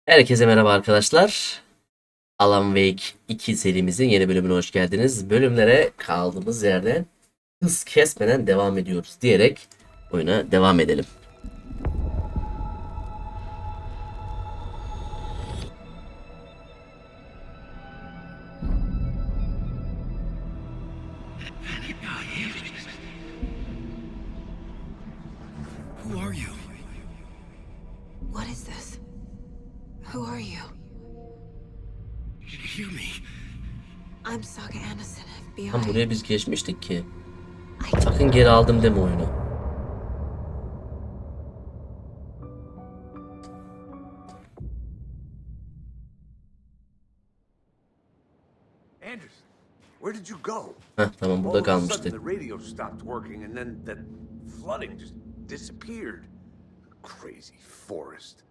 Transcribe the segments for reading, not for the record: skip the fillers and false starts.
Herkese merhaba arkadaşlar. Alan Wake 2 serimizin yeni bölümüne hoş geldiniz. Bölümlere kaldığımız yerden hız kesmeden devam ediyoruz diyerek oyuna devam edelim. Who are you? What is this? Who are you? Did you hear me? I'm Saga Anderson, Tam FBI. buraya biz geçmiştik ki. I Sakın geri aldım deme oyunu. Anderson, where did you go? Tamam All burada of a sudden kalmıştık. the radio stopped working and then that flooding just disappeared. Crazy forest.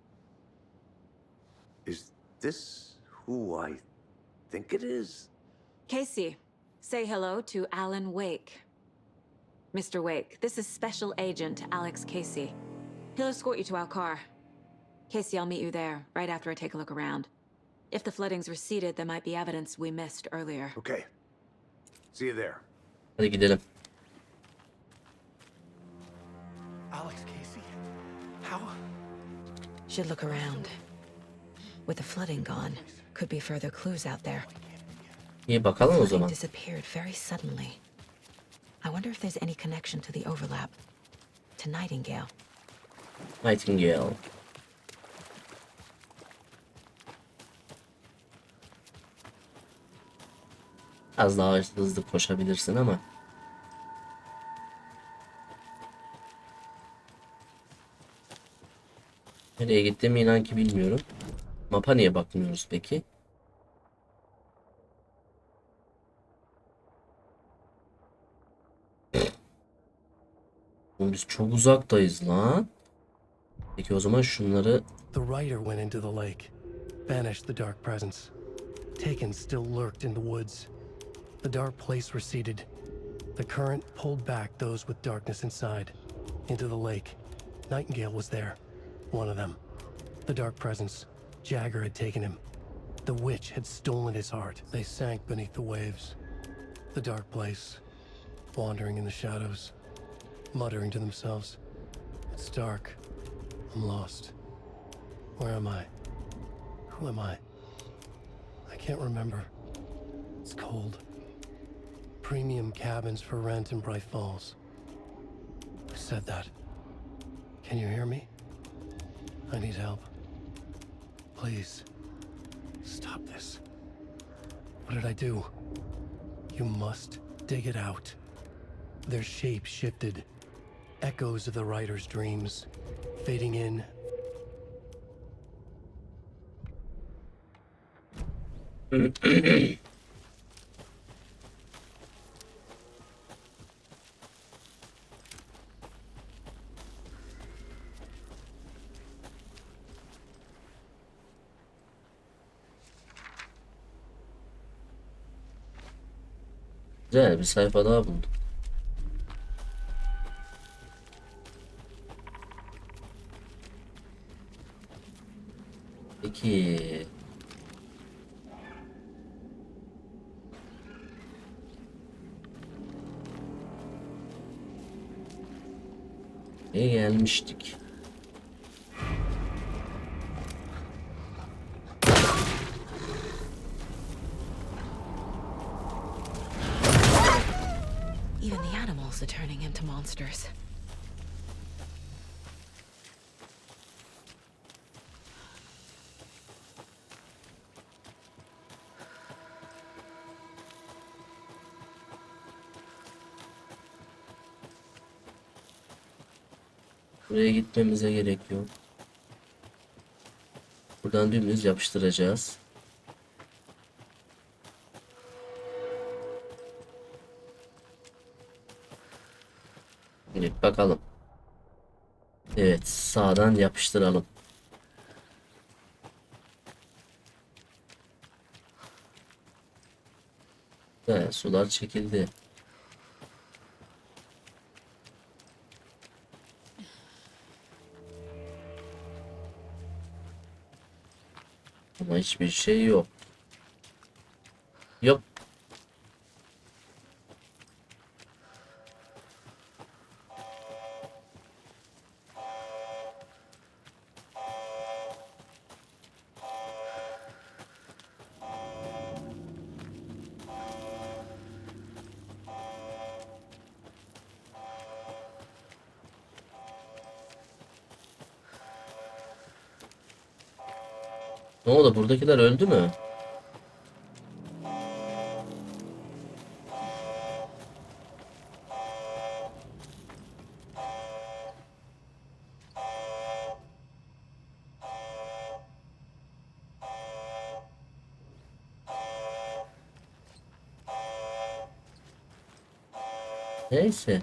Is this who I think it is? Casey, say hello to Alan Wake. Mr. Wake, this is Special Agent Alex Casey. He'll escort you to our car. Casey, I'll meet you there, right after I take a look around. If the flooding's receded, there might be evidence we missed earlier. Okay. See you there. Hadi gidelim. Alex Casey? How? Should look around. With the flooding gone, could be further clues out there. İyi bakalım o Flooding zaman. disappeared very suddenly. I wonder if there's any connection to the overlap. To Nightingale. Nightingale. Az daha hızlı koşabilirsin ama. Nereye gittiğimi inan ki bilmiyorum. Mapa niye bakmıyoruz peki? Oğlum biz çok uzaktayız lan. Peki o zaman şunları... The writer went into the lake, banished the dark presence. Taken still lurked in the woods. The dark place receded. The current pulled back those with darkness inside, into the lake. Nightingale was there, one of them. The dark presence, Jagger had taken him. The witch had stolen his heart. They sank beneath the waves. The dark place, wandering in the shadows, muttering to themselves. It's dark. I'm lost. Where am I? Who am I? I can't remember. It's cold. Premium cabins for rent in Bright Falls. I said that. Can you hear me? I need help. Please. Stop this. What did I do? You must dig it out. Their shape shifted. Echoes of the writer's dreams, fading in. Güzel bir sayfa daha buldum. Peki. Gelmiştik. Even the animals are turning into monsters. Buraya gitmemize gerek yok. Buradan dümdüz yapıştıracağız. Evet bakalım. Evet sağdan yapıştıralım. Evet, sular çekildi. Ama hiçbir şey yok. Yok. Ne oldu? Buradakiler öldü mü? Neyse.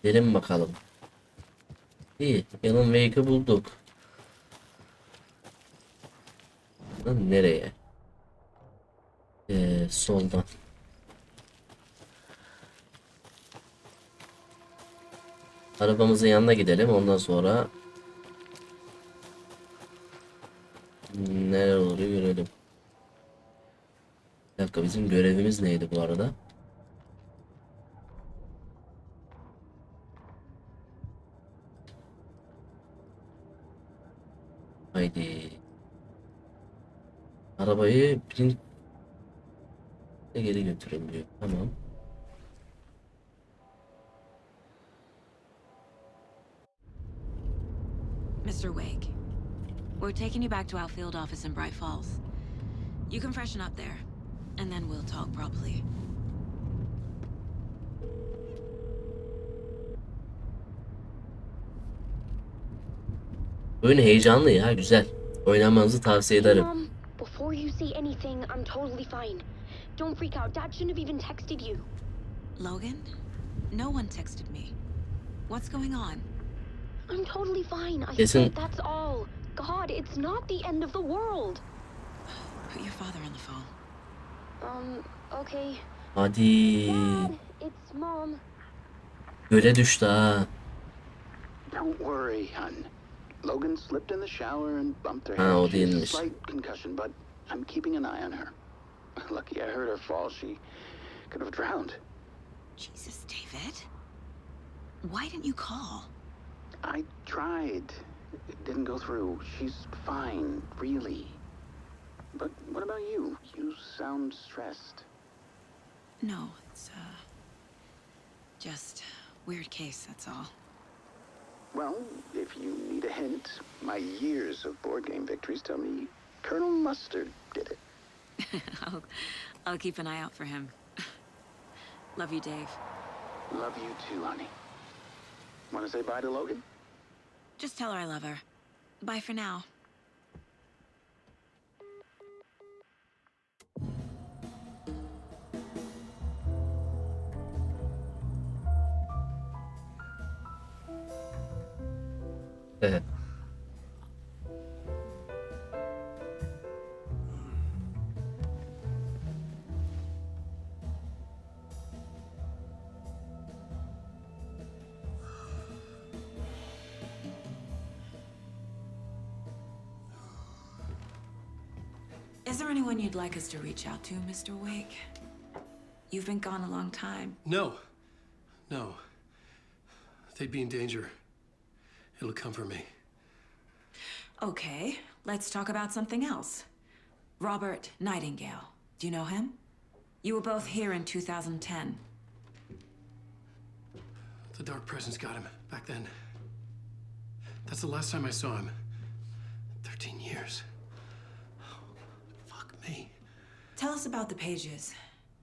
Gidelim bakalım. İyi. Alan Wake'ı bulduk. Lan nereye? Soldan. Arabamızın yanına gidelim. Ondan sonra neler oluyor görelim. Bir dakika, bizim görevimiz neydi bu arada? Haydi. Arabayı geri götürün diyor. Tamam. Mr. Wake, we're taking you back to our field office in Bright Falls. You can freshen up there, and then we'll talk properly. Oyun heyecanlı ya, güzel. Oynamanızı tavsiye ederim. Mom, before you say anything, I'm totally fine. Don't freak out. Dad shouldn't have even texted you. Logan? No one texted me. What's going on? I'm totally fine. I Listen. said that's all. God, it's not the end of the world. Put your father on the phone. Okay. Hadi. Dad, it's Mom. Göle düştü ha. Don't worry, hun. Logan slipped in the shower and bumped her Ha, head. o She's a değilmiş. slight concussion, but I'm keeping an eye on her. Lucky I heard her fall. She could have drowned. Jesus, David. Why didn't you call? I tried. It didn't go through. She's fine, really. But what about you? You sound stressed. No, it's, just weird case, that's all. Well, if you need a hint, my years of board game victories tell me Colonel Mustard did it. I'll keep an eye out for him. Love you, Dave. Love you too, honey. Want to say bye to Logan? Just tell her I love her. Bye for now. Evet. Is there anyone you'd like us to reach out to, Mr. Wake? You've been gone a long time. No. No. They'd be in danger. It'll come for me. Okay, let's talk about something else. Robert Nightingale. Do you know him? You were both here in 2010. The Dark Presence got him back then. That's the last time I saw him. 13 years. Fuck me. Tell us about the pages.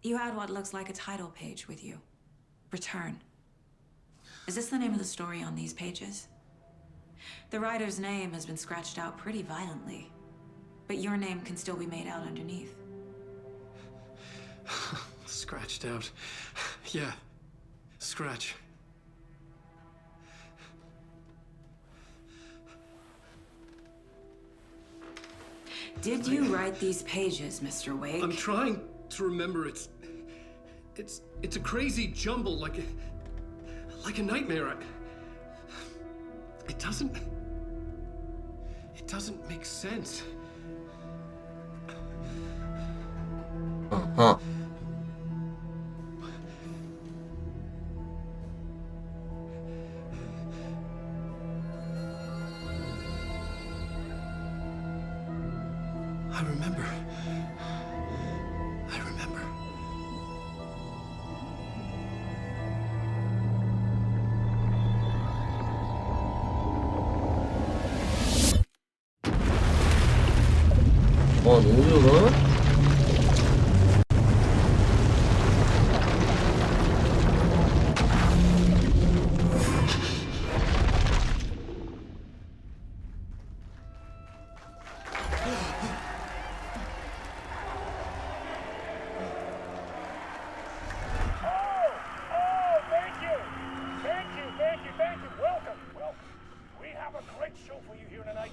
You had what looks like a title page with you. Return. Is this the name of the story on these pages? The writer's name has been scratched out pretty violently, but your name can still be made out underneath. Scratched out. Yeah. Scratch. Did you write these pages, Mr. Wake? I'm trying to remember. It's a crazy jumble, like a nightmare. It doesn't make sense. Aha. I remember. Aa, ne oluyor lan? Thank you. Welcome. We have a great show for you here tonight.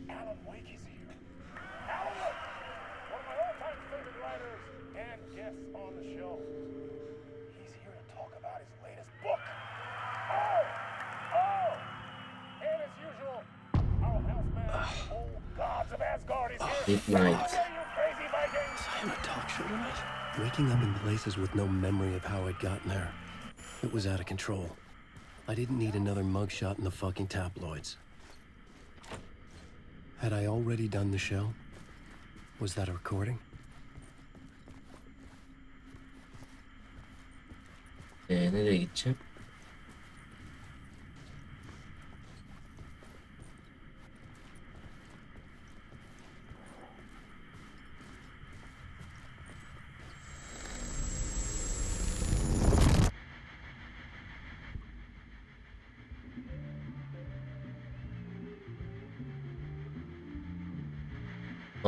Alan Wake is here. Alan Wake, one of my all-time favorite writers and guests on the show. He's here to talk about his latest book. And as usual, our houseman, old gods of Asgard, is here. Midnight. Okay, you crazy Vikings. I have a talk show tonight. Waking up in places with no memory of how I'd gotten there. It was out of control. I didn't need another mugshot in the fucking tabloids. Had I already done the show? Was that a recording? Nereye gideceğim?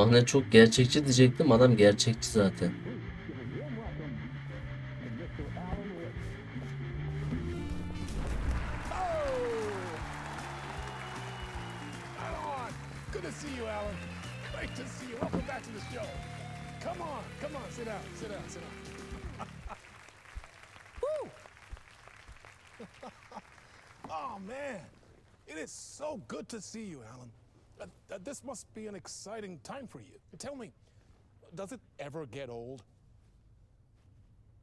Sahne çok gerçekçi diyecektim. Adam gerçekçi zaten. Good to see you, Alan. Great to see you. Welcome back to the show. Come on, sit down. Woo! Oh, man. It is so good to see you, Alan. This must be an exciting time for you. Tell me, does it ever get old?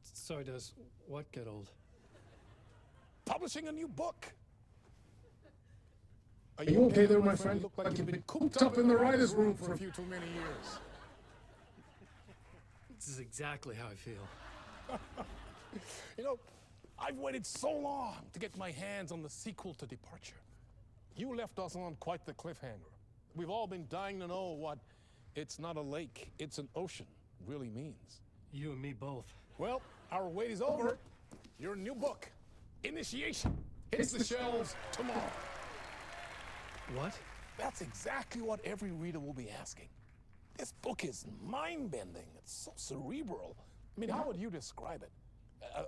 Sorry, does what get old? Publishing a new book. Are you okay there, my friend? Look like you've been cooped up in the writer's room for a few too many years. This is exactly how I feel. You know, I've waited so long to get my hands on the sequel to Departure. You left us on quite the cliffhanger. We've all been dying to know what "it's not a lake, it's an ocean" really means. You and me both. Well, our wait is over. Your new book, Initiation, hits the shelves tomorrow. What? That's exactly what every reader will be asking. This book is mind-bending. It's so cerebral. I mean, how would you describe it?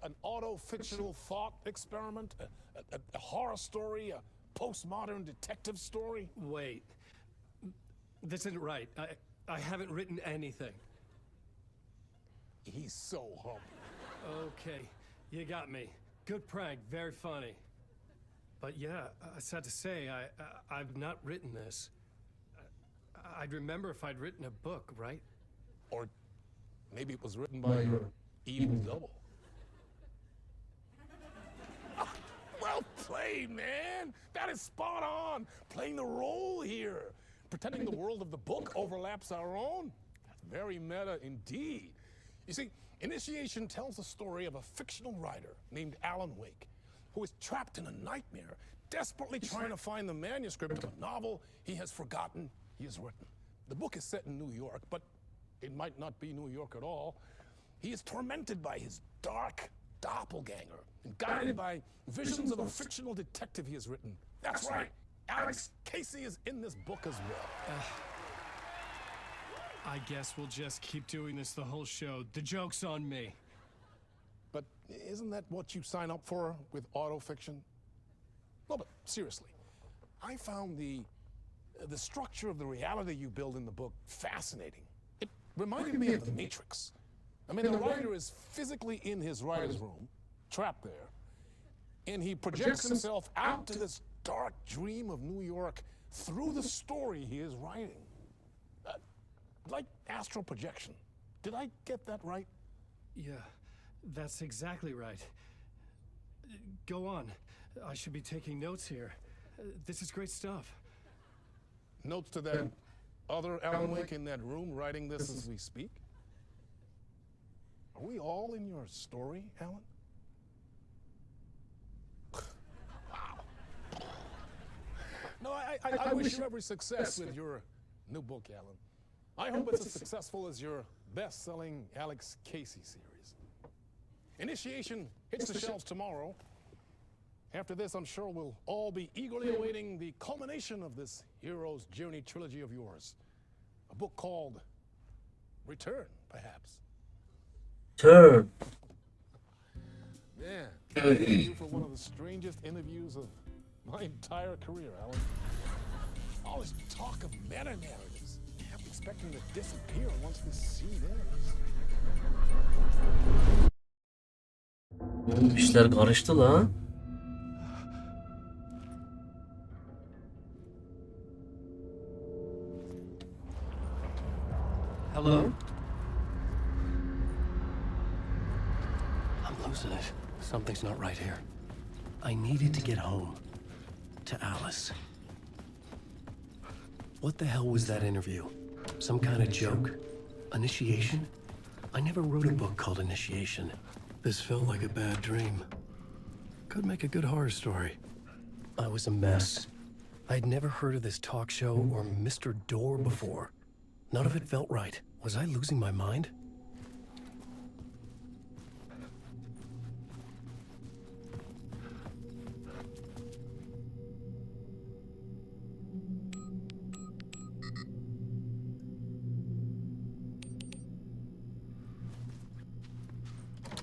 An auto-fictional thought experiment? A horror story? A postmodern detective story? Wait. This isn't right. I haven't written anything. He's so humble. Okay, you got me. Good prank, very funny. But yeah, sad to say, I've not written this. I'd remember if I'd written a book, right? Or maybe it was written by your evil double. Well played, man. That is spot on. Playing the role here. Pretending the world of the book overlaps our own. That's very meta indeed. You see, Initiation tells the story of a fictional writer named Alan Wake, who is trapped in a nightmare, desperately trying to find the manuscript of a novel he has forgotten he has written. The book is set in New York, but it might not be New York at all. He is tormented by his dark doppelganger and guided by visions of a fictional detective he has written. That's right. Alex Casey is in this book as well. I guess we'll just keep doing this the whole show. The joke's on me. But isn't that what you sign up for with autofiction? No, but seriously, I found the the structure of the reality you build in the book fascinating. It reminded me of The Matrix. I mean, the writer is physically in his writer's room, trapped there, and he projects himself out to this dark dream of New York through the story he is writing. Like astral projection. Did I get that right? Yeah, that's exactly right. Go on. I should be taking notes here. This is great stuff. Notes to that other Alan Wake in that room writing this as we speak? Are we all in your story, Alan? Wow. No, I wish you every success with your new book, Alan. I hope it's as successful as your best-selling Alex Casey series. Initiation hits the shelves tomorrow. After this, I'm sure we'll all be eagerly awaiting the culmination of this hero's journey trilogy of yours. A book called Return, perhaps. Turn. Man, thank you for one of the strangest interviews of my entire career, Alan. All this talk of meta-narratives, expecting to disappear once this seed ends. Oğlum işler karıştı lan. Hello? I'm losing it. Something's not right here. I needed to get home. To Alice. What the hell was that interview? Some kind of joke? Initiation? I never wrote a book called Initiation. This felt like a bad dream. Could make a good horror story. I was a mess. I'd never heard of this talk show or Mr. Door before. None of it felt right. Was I losing my mind?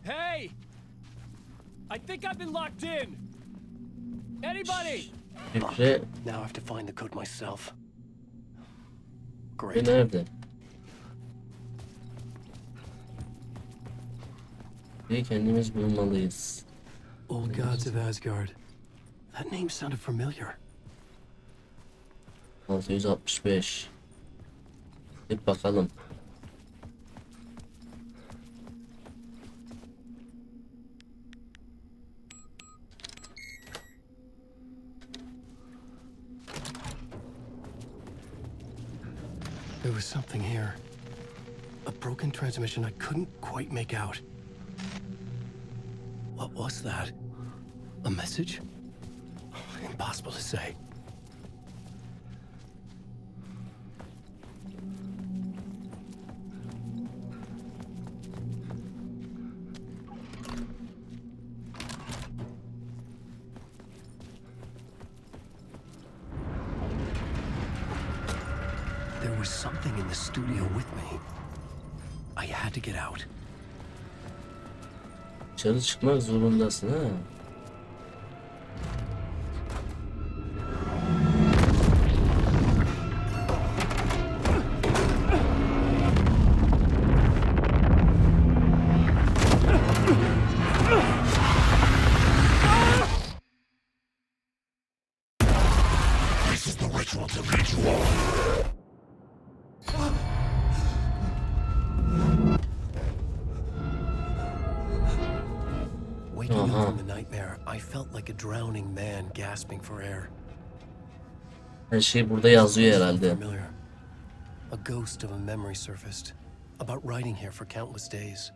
Hey! I think I've been locked in! Anybody? Fikri Now I have to find the code myself. Fikri Great. nerede? Fikri'yi kendimiz bulmalıyız. Old Gods of Asgard. That name sounded familiar. 665. Git bakalım. There was something here. A broken transmission I couldn't quite make out. What was that? A message? Impossible to say. There was something in the studio with me. I had to get out. Dışarı çıkmak zorundasın ha. Waking up from the nightmare, I felt like a drowning man gasping for air. Her şey burada yazıyor herhalde. Familiar. A ghost of a memory surfaced about writing here for countless days.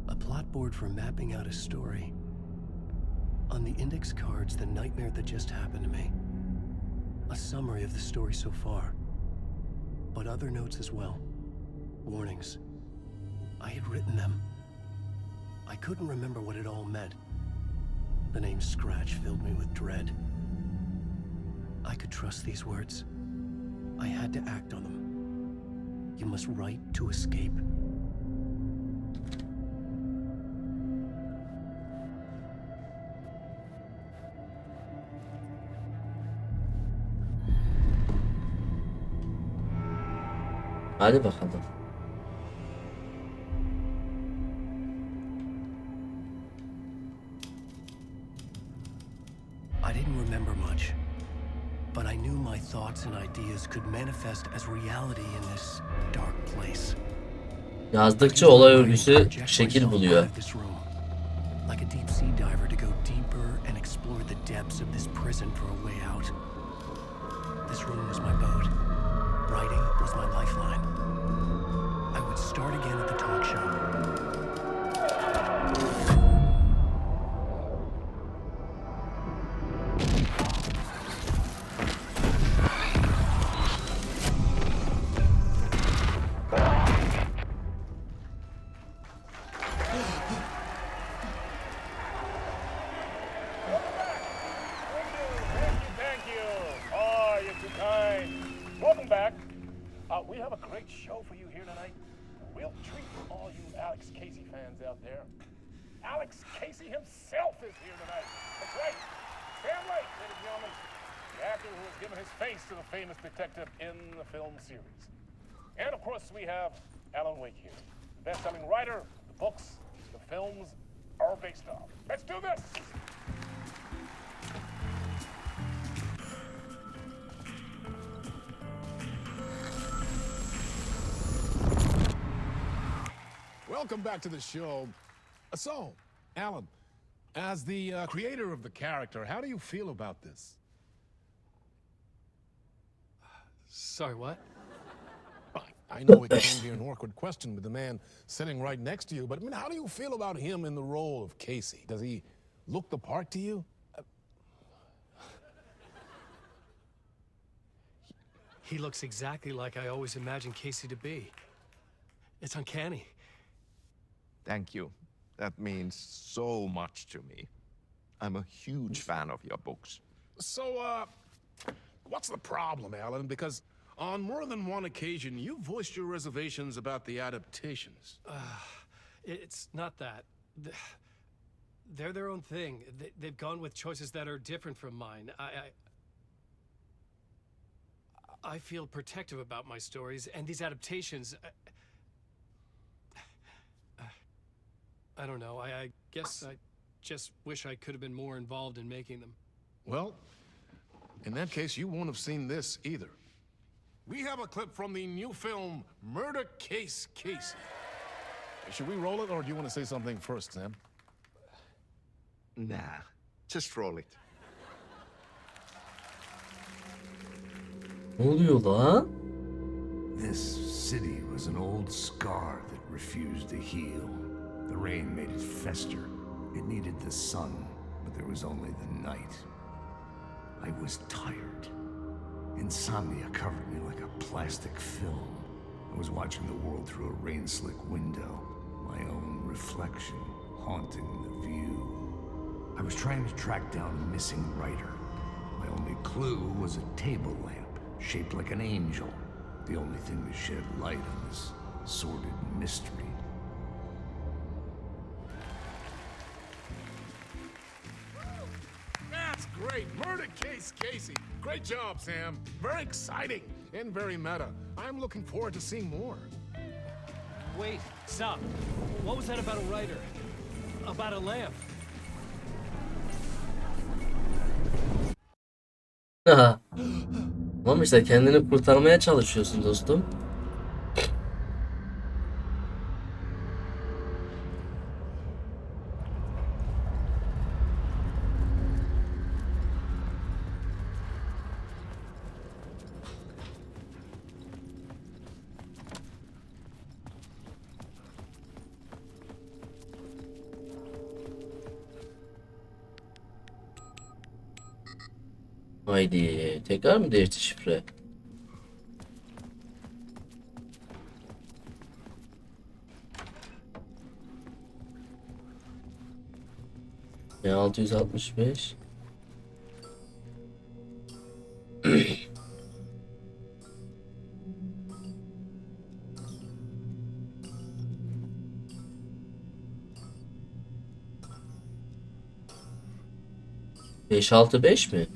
A plot board for mapping out a story. On the index cards, the nightmare that just happened to me. A summary of the story so far, but other notes as well. Warnings. I had written them. I couldn't remember what it all meant. The name Scratch filled me with dread. I could trust these words. I had to act on them. You must write to escape. Hadi bakalım. I didn't remember much, but I knew my thoughts and ideas could manifest as reality in this dark place. Yazdıkça olay örgüsü şekil buluyor. Like a deep sea diver to go deeper and explore the depths of this prison for a way out. This room was my boat. Writing was my lifeline. I would start again at the talk show. Thank you. Oh, you're too kind. Welcome back. We have a great show for you here tonight. A real treat for all you Alex Casey fans out there. Alex Casey himself is here tonight. That's right. Sam Lake, ladies and gentlemen, the actor who has given his face to the famous detective in the film series. And of course, we have Alan Wake here, the best-selling writer, the books, the films are based on. Let's do this. Welcome back to the show. So, Alan, as the creator of the character, how do you feel about this? Sorry, what? I know it can be an awkward question with the man sitting right next to you, but I mean, how do you feel about him in the role of Casey? Does he look the part to you? He looks exactly like I always imagined Casey to be. It's uncanny. Thank you. That means so much to me. I'm a huge fan of your books. So, what's the problem, Alan? Because on more than one occasion, you voiced your reservations about the adaptations. It's not that. They're their own thing. They've gone with choices that are different from mine. I feel protective about my stories, and these adaptations... I don't know. I guess I just wish I could have been more involved in making them. Well, in that case, you won't have seen this either. We have a clip from the new film, Murder Case Casey. Should we roll it, or do you want to say something first, Sam? Nah, just roll it. Ne oluyor lan? This city was an old scar that refused to heal. The rain made it fester. It needed the sun, but there was only the night. I was tired. Insomnia covered me like a plastic film. I was watching the world through a rain-slick window, my own reflection haunting the view. I was trying to track down a missing writer. My only clue was a table lamp, shaped like an angel. The only thing to shed light on this sordid mystery. That's great! Murder Case Casey! Great job, Sam. Very exciting and very meta. I'm looking forward to seeing more. Wait, stop. What was that about a writer? About a lamp? Aha. Tamam işte kendini kurtarmaya çalışıyorsun dostum. Haydi tekrar mı değişti şifre? Ya 665. Beş altı beş mi?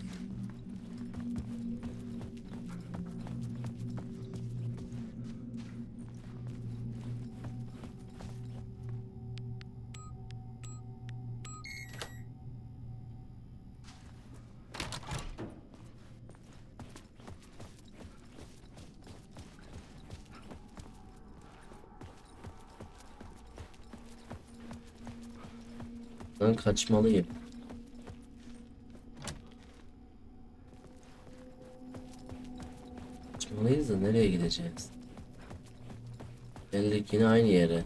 Ben kaçmalıyım. Kaçmalıyız da nereye gideceğiz? Geldik yine aynı yere.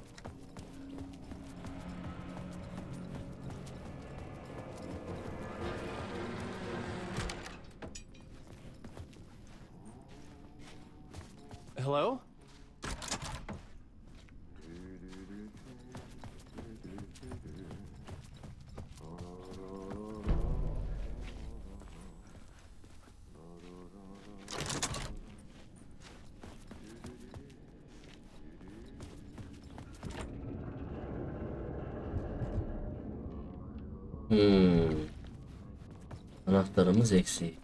Hello? Anahtarımız eksik.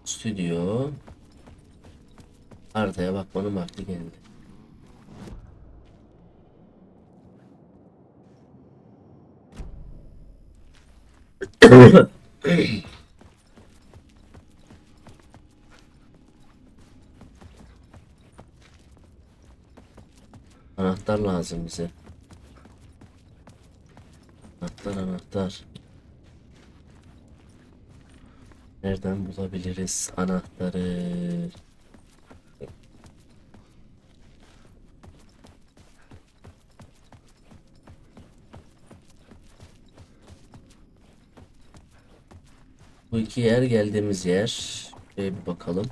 Stüdyo. Haritaya bakmanın vakti geldi. Anahtar lazım bize. Anahtar. Nereden bulabiliriz anahtarı? Bu iki yer geldiğimiz yer. Bir bakalım.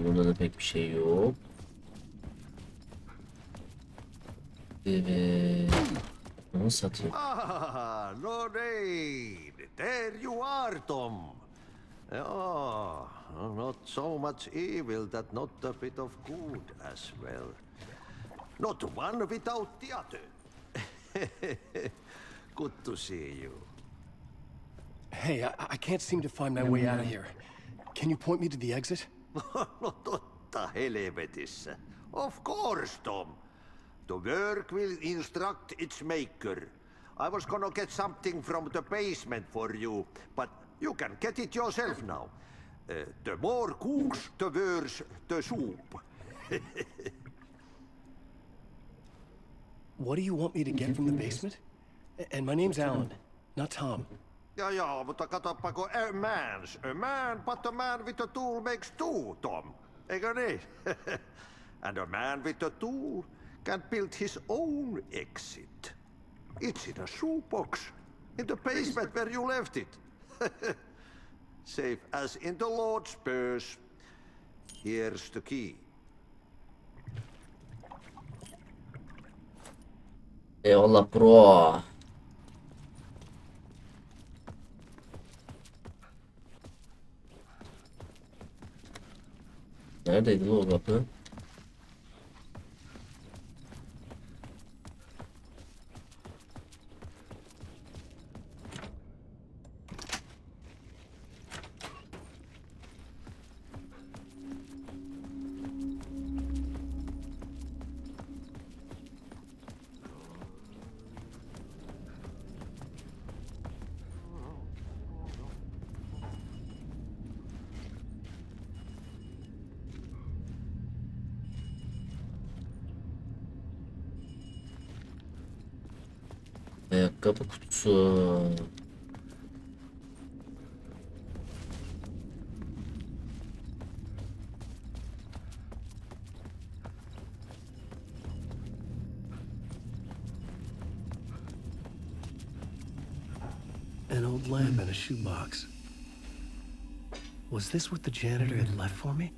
Burada da pek bir şey yok. Evet. Onu satayım. Ah, Lorraine, there you are, Tom. Oh, not so much evil that not a bit of good as well. Not one without the other. Good to see you. Hey, I can't seem to find my way out of here. Can you point me to the exit? No totta helvetissä. Of course, Tom. The work will instruct its maker. I was gonna get something from the basement for you, but you can get it yourself now. The more cooks, the worse the soup. What do you want me to get from the basement? And my name's Alan, not Tom. Ja, mutta katsoppa kun a man, but a man with a tool makes two, Tom. Eikö niin? And a man with a tool can build his own exit. It's in a shoebox, in the basement where you left it. Safe as in the Lord's purse. Here's the key. Eyvallah bro. Neredeydi lan o kapı? Ayakkabı kutusu. An old lamp in a shoebox. Was this what the janitor had left for me?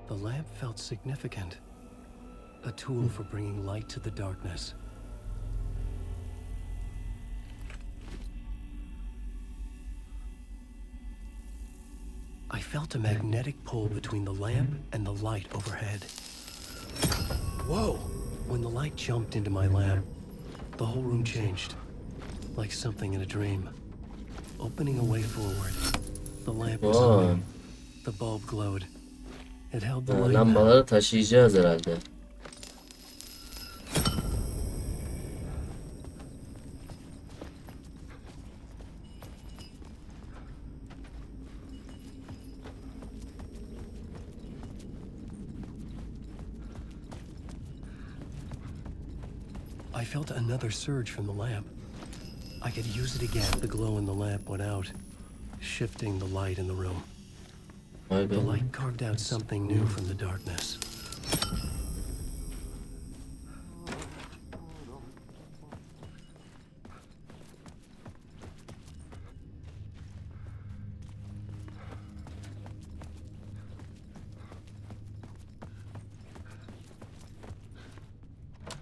The lamp felt significant. A tool for bringing light to the darkness. I felt a magnetic pull between the lamp and the light overhead. Whoa! When the light jumped into my lamp, the whole room changed. Like something in a dream. Opening a way forward. The lamp was Wow. humming. The bulb glowed. It held the light now. Lambaları taşıyacağız herhalde. I felt another surge from the lamp. I could use it again. The glow in the lamp went out, shifting the light in the room. Vay be. The light carved out something new from the darkness.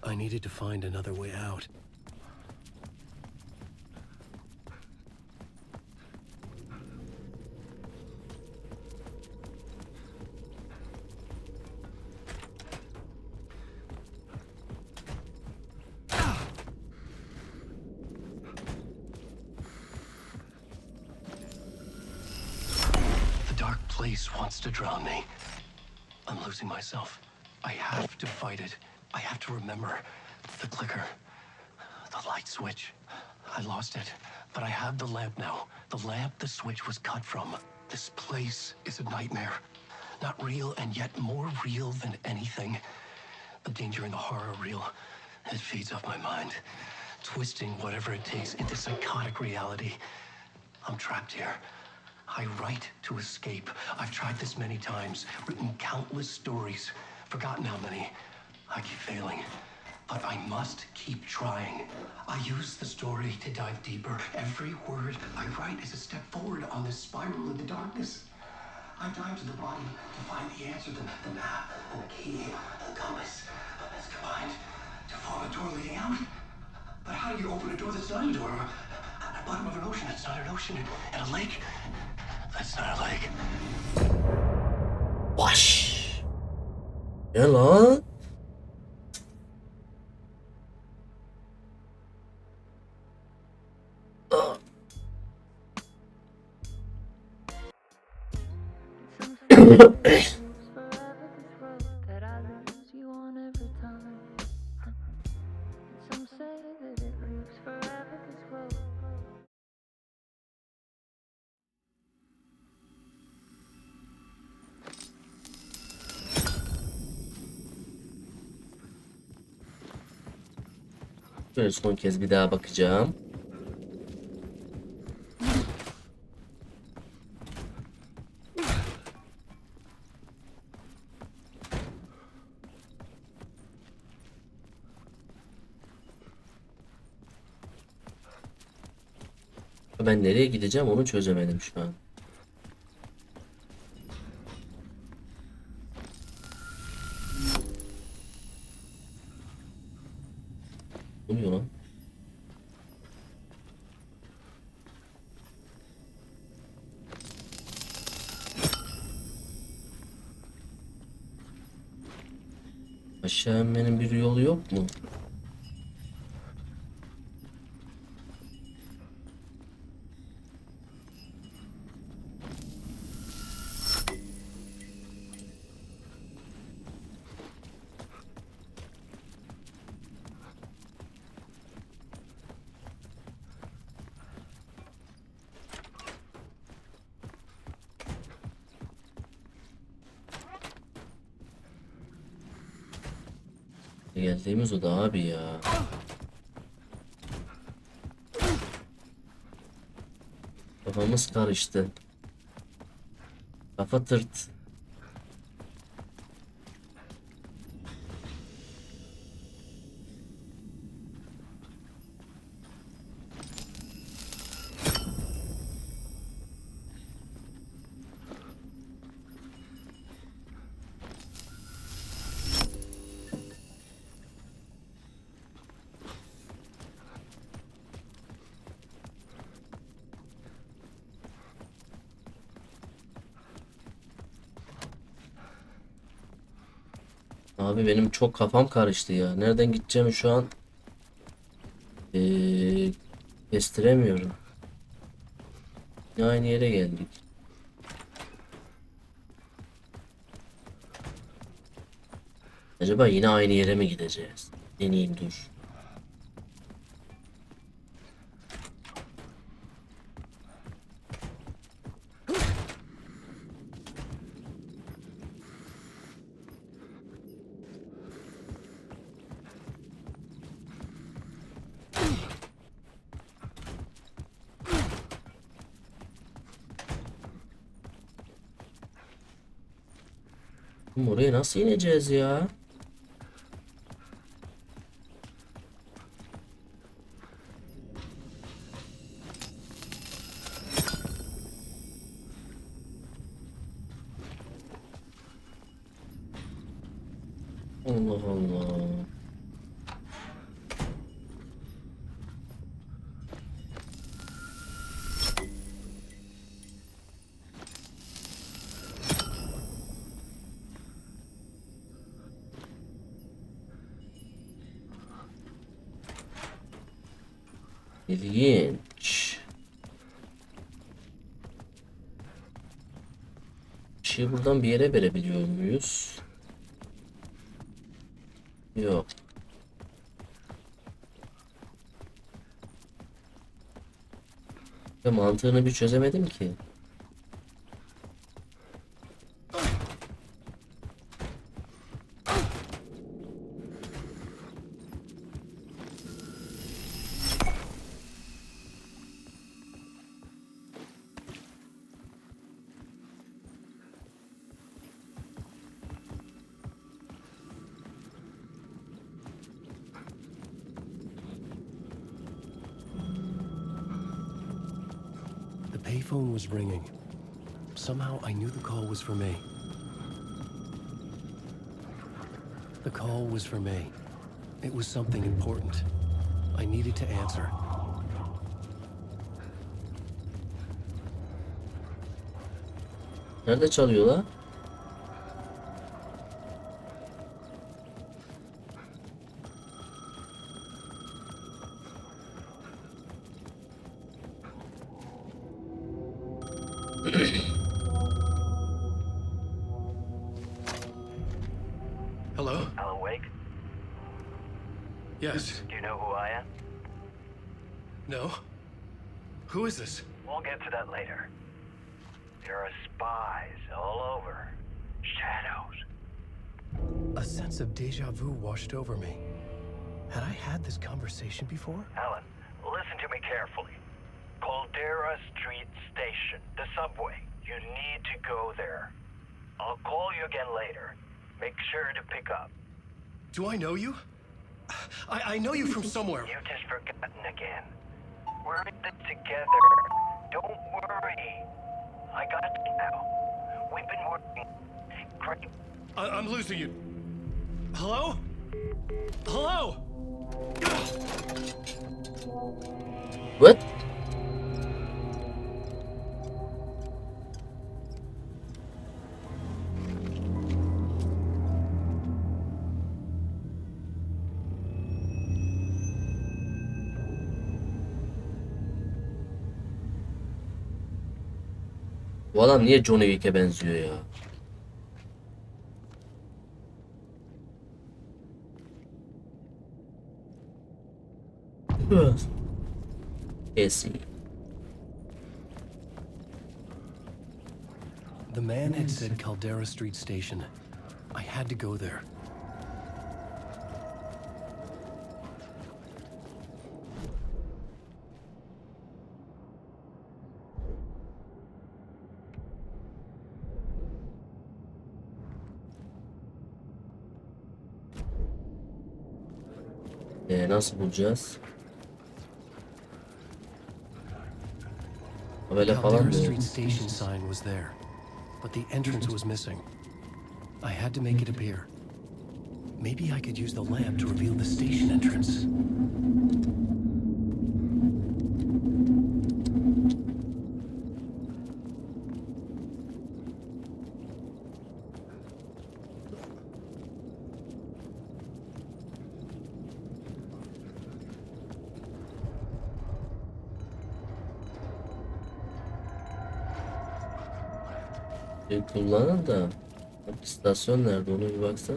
I needed to find another way out. The dark place wants to drown me. I'm losing myself. I have to fight it. I have to remember the clicker, the light switch. I lost it, but I have the lamp now. The lamp the switch was cut from. This place is a nightmare. Not real and yet more real than anything. The danger and the horror are real. It feeds off my mind, twisting whatever it takes into psychotic reality. I'm trapped here. I write to escape. I've tried this many times, written countless stories, forgotten how many. I keep failing, but I must keep trying. I use the story to dive deeper. Every word I write is a step forward on this spiral into darkness. I dive to the bottom to find the answer, the map, and the key, and the compass. It's combined to form a door leading out. But how do you open a door that's not a door? At the bottom of an ocean that's not an ocean, and a lake that's not a lake. Waş. Ne lan? Şöyle son kez bir daha bakacağım. Ben nereye gideceğim onu çözemedim şu an. Ne oluyor lan? Aşağı inmenin bir yolu yok mu? Geldiğimiz oda abi ya. Kafamız karıştı. Kafa tırt. Abi benim çok kafam karıştı ya. Nereden gideceğimi şu an kestiremiyorum. Yine aynı yere geldik. Acaba yine aynı yere mi gideceğiz? Deneyeyim dur. Oraya nasıl ineceğiz ya? Allah Allah. İlginç. Buradan bir yere verebiliyor muyuz? Yok. Ya mantığını bir çözemedim ki. The payphone was ringing. Somehow I knew the call was for me. The call was for me. It was something important. I needed to answer. Nerede çalıyor la? Hello? Alan Wake? Yes. Do you know who I am? No? Who is this? We'll get to that later. There are spies all over. Shadows. A sense of deja vu washed over me. Had I had this conversation before? Alan, listen to me carefully. Caldera Street Station, the subway. You need to go there. I'll call you again later. Make sure to pick up. Do I know you? I know you from somewhere. You've just forgotten again. We're in this together. Don't worry. I got you now. We've been working. Great. I'm losing you. Hello? Hello? What? Bu adam niye Johnny Wick'e benziyor ya? Kesin. The man had said Caldera Street Station. I had to go there. Nasıl bulacağız? Böyle falan Caldera mı? Street Station sign was there, but the entrance was missing. I had to make it appear. Maybe I could use the lamp to reveal the station entrance. Kullanın da. Bak, istasyon nerede, ona bir baksan.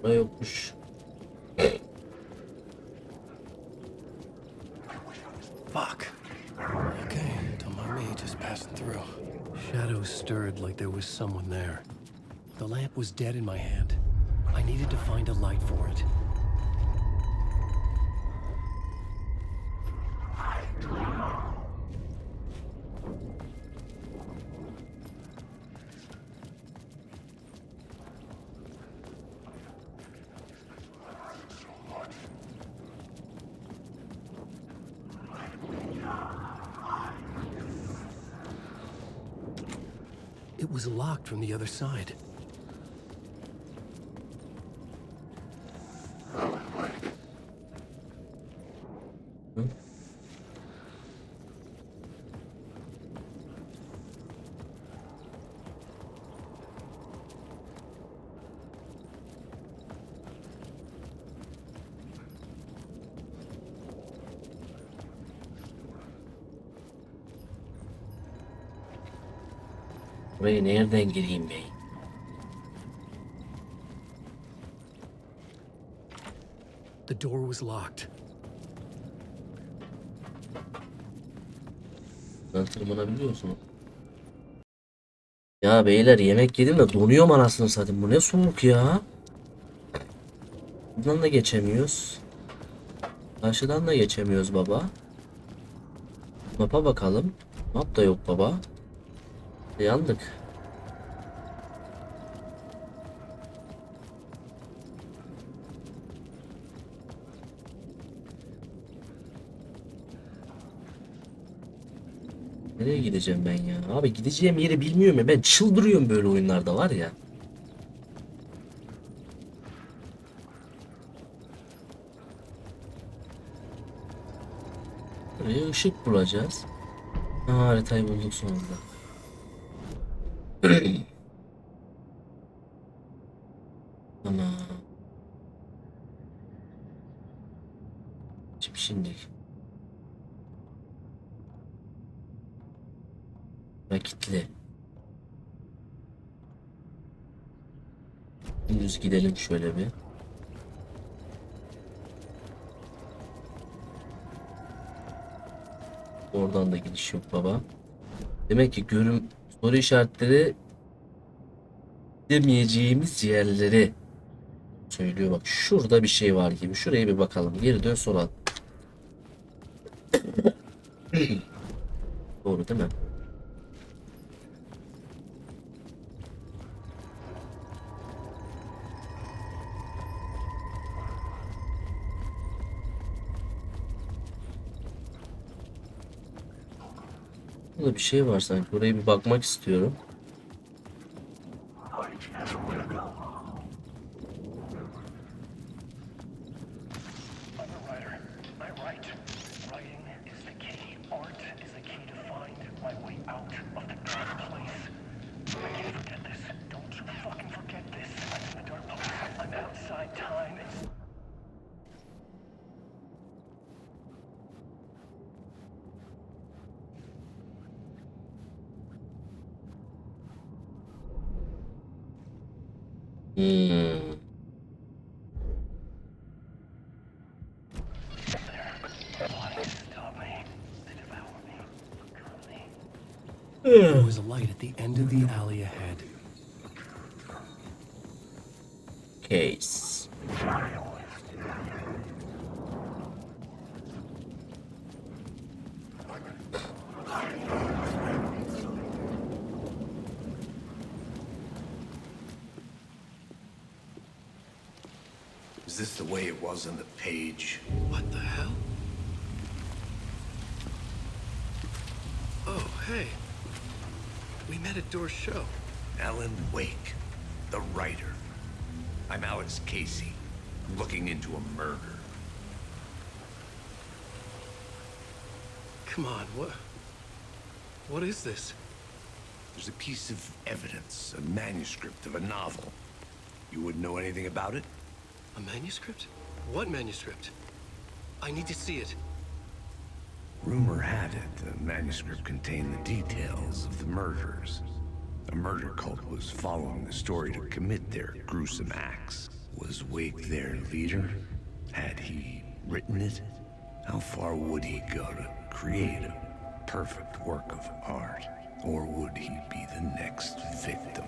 Burada yokmuş. Fuck. Okay, don't mind me, just passing through. Shadows stirred like there was someone there. The lamp was dead in my hand. I needed to find a light for it. It was locked from the other side. Buraya nereden gireyim bey? The door was locked. Ben tırmanabiliyor musun? Ya beyler, yemek yedim de donuyorum anasını satayım. Bu ne soğuk ya. Buradan da geçemiyoruz. Karşıdan da geçemiyoruz baba. Map'a bakalım. Map da yok baba. Yandık. Nereye gideceğim ben ya? Abi gideceğim yeri bilmiyorum ya. Ben çıldırıyorum böyle oyunlarda, var ya. Buraya ışık bulacağız. Ha, haritayı bulduk sonunda. Tamam. Şimdi. Vakitli. Düz gidelim şöyle bir. Oradan da gidiş yok baba. Demek ki soru işaretleri demeyeceğimiz yerleri söylüyor. Bak şurada bir şey var gibi. Şuraya bir bakalım. Geri dön, sonra. Doğru değil mi? Burada bir şey var sanki. Oraya bir bakmak istiyorum. There was a light at the end of the alley ahead. Case. Is this the way it was on the page? What the hell? Oh, hey. We met at Door's show. Alan Wake, the writer. I'm Alex Casey, looking into a murder. Come on, what is this? There's a piece of evidence, a manuscript of a novel. You wouldn't know anything about it? A manuscript? What manuscript? I need to see it. Rumor had it the manuscript contained the details of the murders. A murder cult was following the story to commit their gruesome acts. Was Wake their leader? Had he written it? How far would he go to create a perfect work of art? Or would he be the next victim?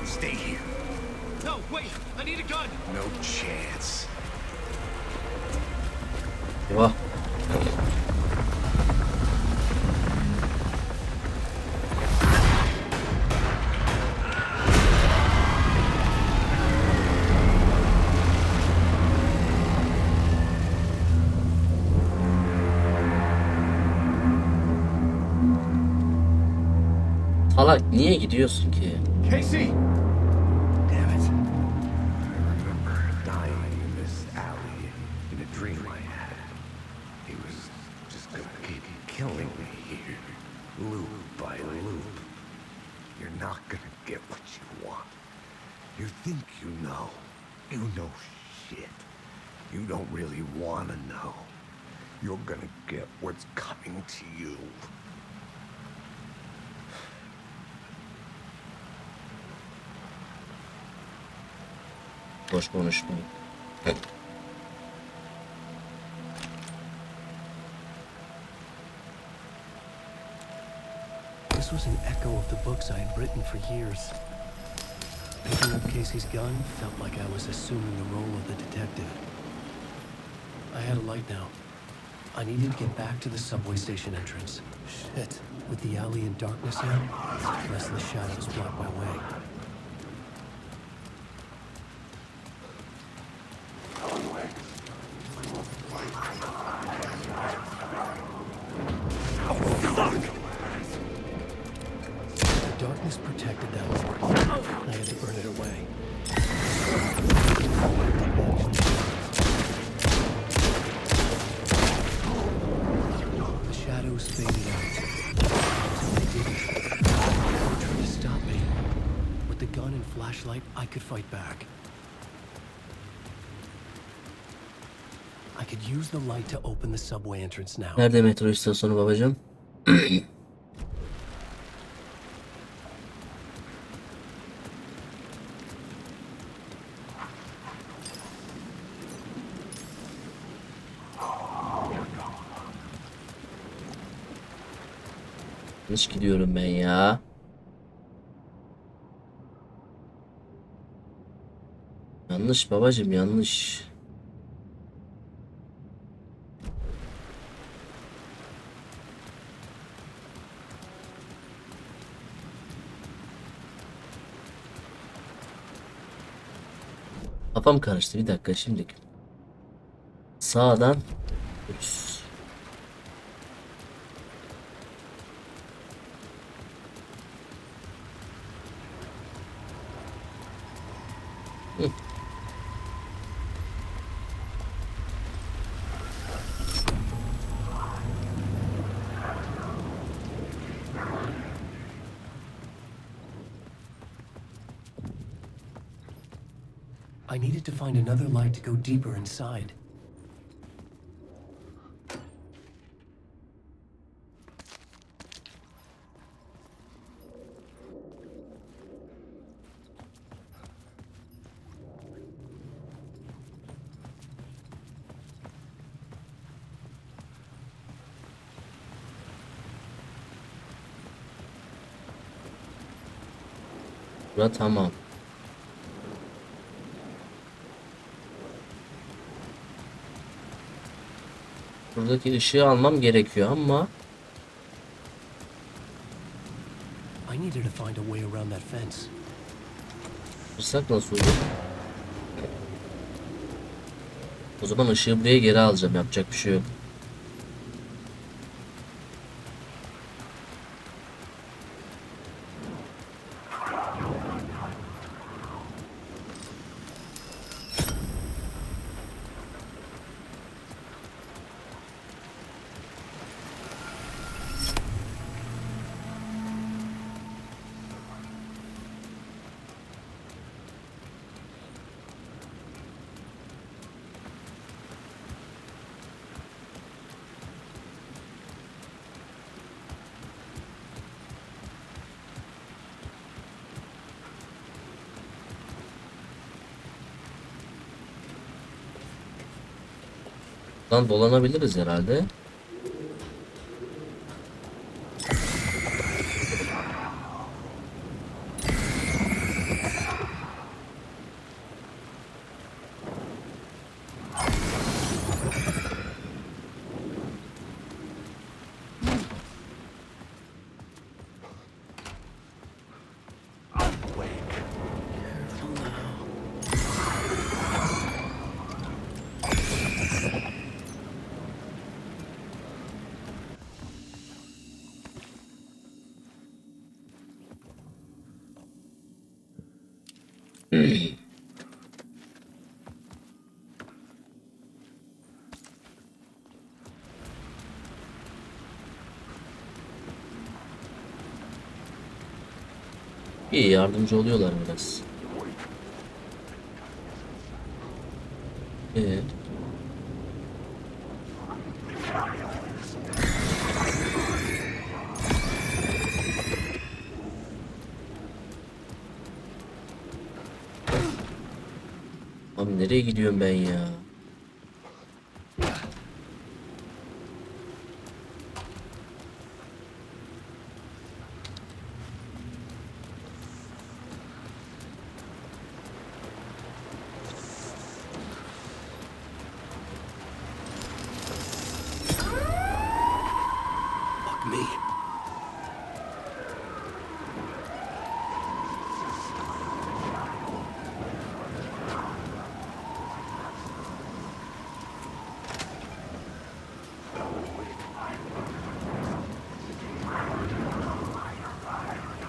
Stay here. No, wait! I need a gun! No chance. Eyvah. Salak niye gidiyorsun ki? Casey! Damn it. I remember dying in this alley in a dream I had. He was just gonna keep killing me here, loop by loop. You're not gonna get what you want. You think you know. You know shit. You don't really wanna know. You're gonna get what's coming to you. Boş konuşmayın. This was an echo of the books I had written for years. Picking up Casey's gun felt like I was assuming the role of the detective. I had a light now. I needed to get back to the subway station entrance. Shit. With the alley in darkness now, lest the shadows block my way. The darkness protected that door. I had to burn it away. The shadows faded out. Until they didn't. They were trying to stop me. With the gun and flashlight, I could fight back. I could use the light to open the subway entrance now. Nerede metro istasyonu babacığım? Yanlış gidiyorum ben ya. Yanlış babacığım, yanlış. Kafam karıştı, bir dakika şimdi. Sağdan. Ups. Hı. I needed to find another light to go deeper inside. Bura tamam. Buradaki ışığı almam gerekiyor ama I needed to find a way around that fence. fırsak nasıl olur? O zaman ışığı buraya geri alacağım. Yapacak bir şey yok. Lan dolanabiliriz herhalde. İyi yardımcı oluyorlar biraz. Ee? Abi nereye gidiyorum ben ya? Fuck me.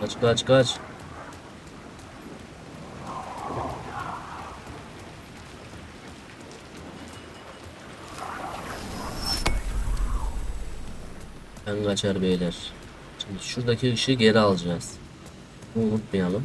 Kaç kaç kaç. Ben kaçar beyler. Şimdi şuradaki ışığı geri alacağız. Bunu unutmayalım.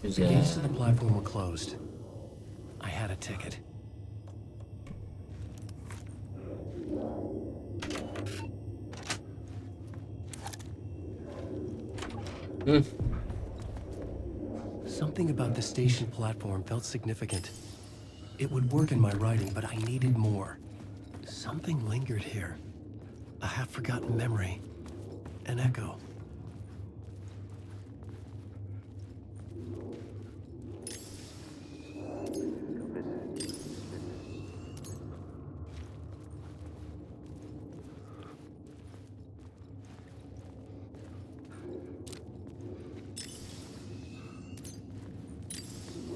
The Güzel. gates to the platform were closed. I had a ticket. Something about the station platform felt significant. It would work in my writing, but I needed more. Something lingered here. A half-forgotten memory. An echo.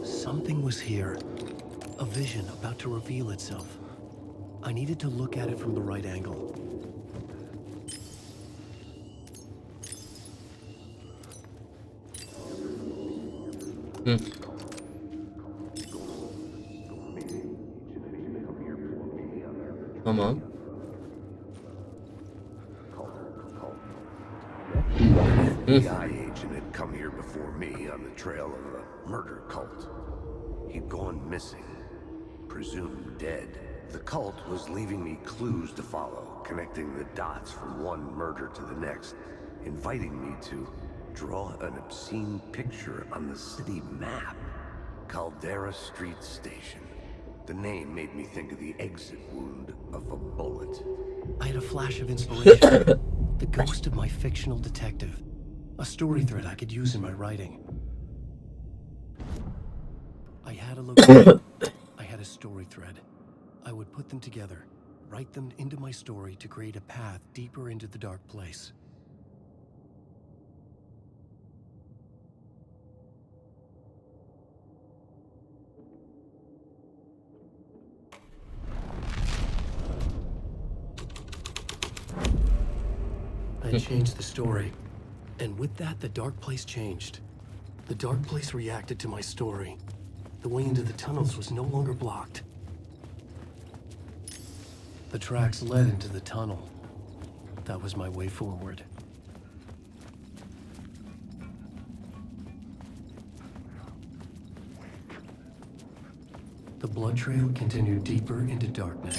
Something was here. A vision about to reveal itself. I needed to look at it from the right angle. Tamam. FBI agent had come here before me on the trail of a murder cult. He'd gone missing, presumed dead. The cult was leaving me clues to follow, connecting the dots from one murder to the next, inviting me to draw an obscene picture on the city map. CALDERA Street Station. The name made me think of the exit wound of a bullet. I had a flash of inspiration. The ghost of my fictional detective. A story thread I could use in my writing. I had a location. I had a story thread. I would put them together, write them into my story to create a path deeper into the dark place. I changed the story. And with that, the dark place changed. The dark place reacted to my story. The way into the tunnels was no longer blocked. The tracks led into the tunnel. That was my way forward. The blood trail continued deeper into darkness.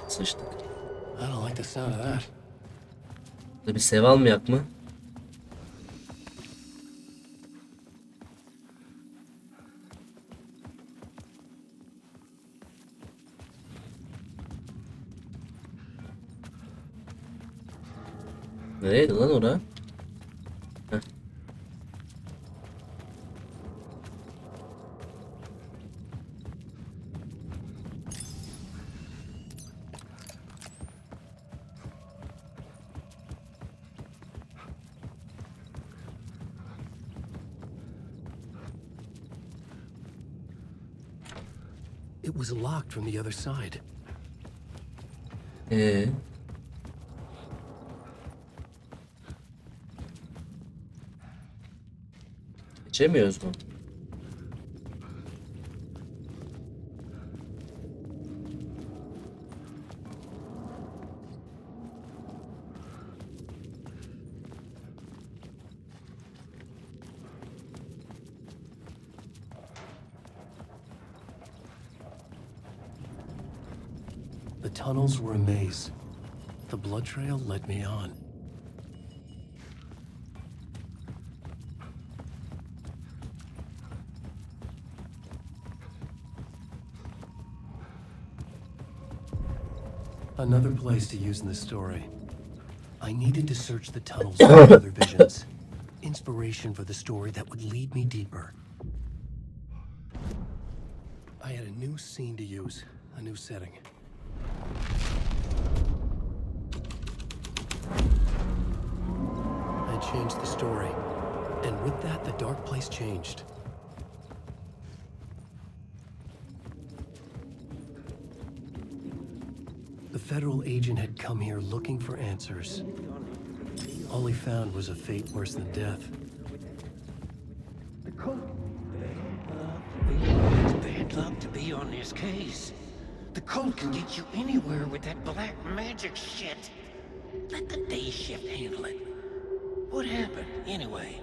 Sıçtık. I don't like the sound of that. Burada bir sev almayak mı? Nereydi lan ora? Heh. It was locked from the other side. Ee, geçemiyoruz mu? The tunnels were a maze. The blood trail led me on. Another place to use in the story. I needed to search the tunnels for other visions. Inspiration for the story that would lead me deeper. I had a new scene to use, a new setting. I changed the story, and with that, the dark place changed. The federal agent had come here looking for answers. All he found was a fate worse than death. It's bad luck to be on this case. The cult can get you anywhere with that black magic shit. Let the day shift handle it. What happened, anyway?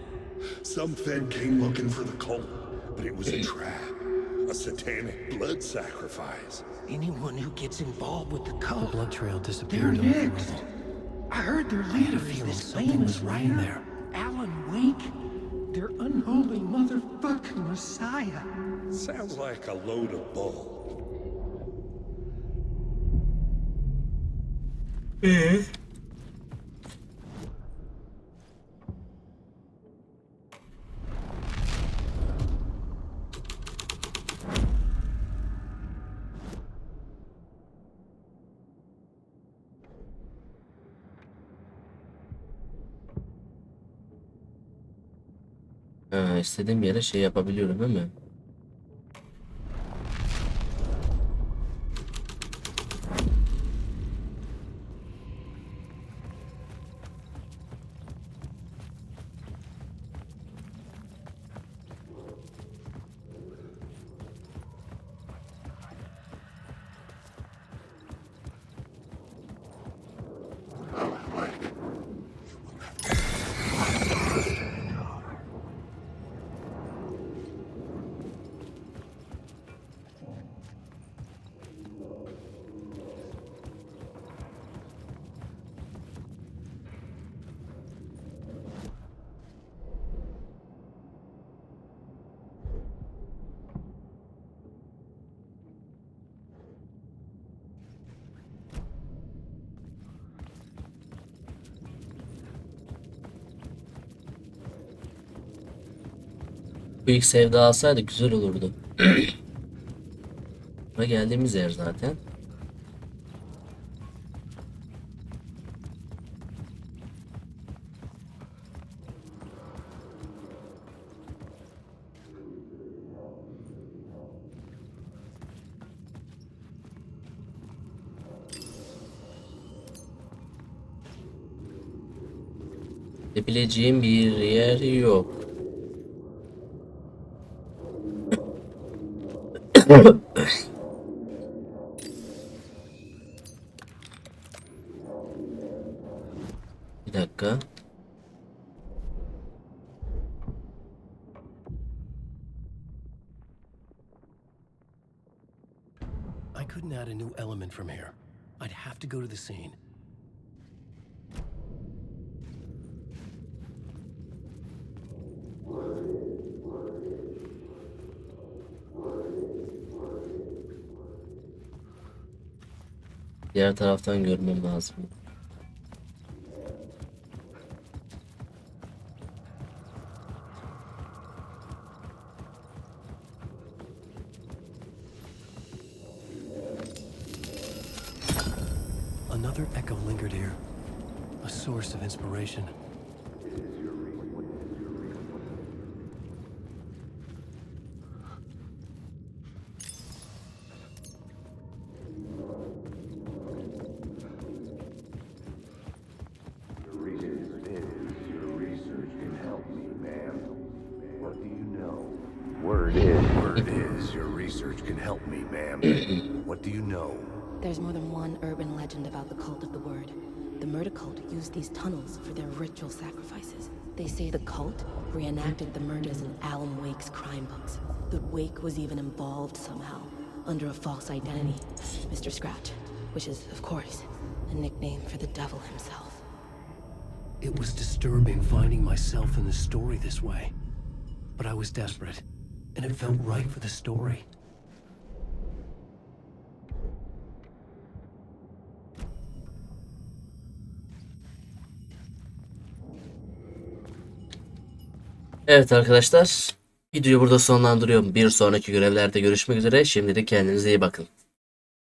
Some Fed came looking for the cult, but it was a trap. A satanic blood sacrifice. Anyone who gets involved with the The cult, blood trail they're disappeared. next. I heard their leader is feeling this something was famous wrong writer, there. Alan Wake. Their unholy motherfucking messiah. Sounds like a load of bull. Ha, istediğim yere şey yapabiliyorum değil mi? Bu ilk sevda alsaydı güzel olurdu. Ve geldiğimiz yer zaten. Gidebileceğim bir yer yok. Bir dakika. I couldn't add a new element from here. I'd have to go to the scene. Diğer taraftan görmem lazım. Another echo lingered here. A source of inspiration. The reason is your research can help me, ma'am. What do you know? Word is your research can help me, ma'am. What do you know? There's more than one urban legend about the cult of the word. The murder cult used these tunnels for their ritual sacrifices. They say the cult reenacted the murders in Alan Wake's crime books. The Wake was even involved somehow, under a false identity, Mr. Scratch, which is, of course, a nickname for the devil himself. It was disturbing finding myself in the story this way. But I was desperate, and it felt right for the story. Evet arkadaşlar, videoyu burada sonlandırıyorum. Bir sonraki görevlerde görüşmek üzere. Şimdilik kendinize iyi bakın.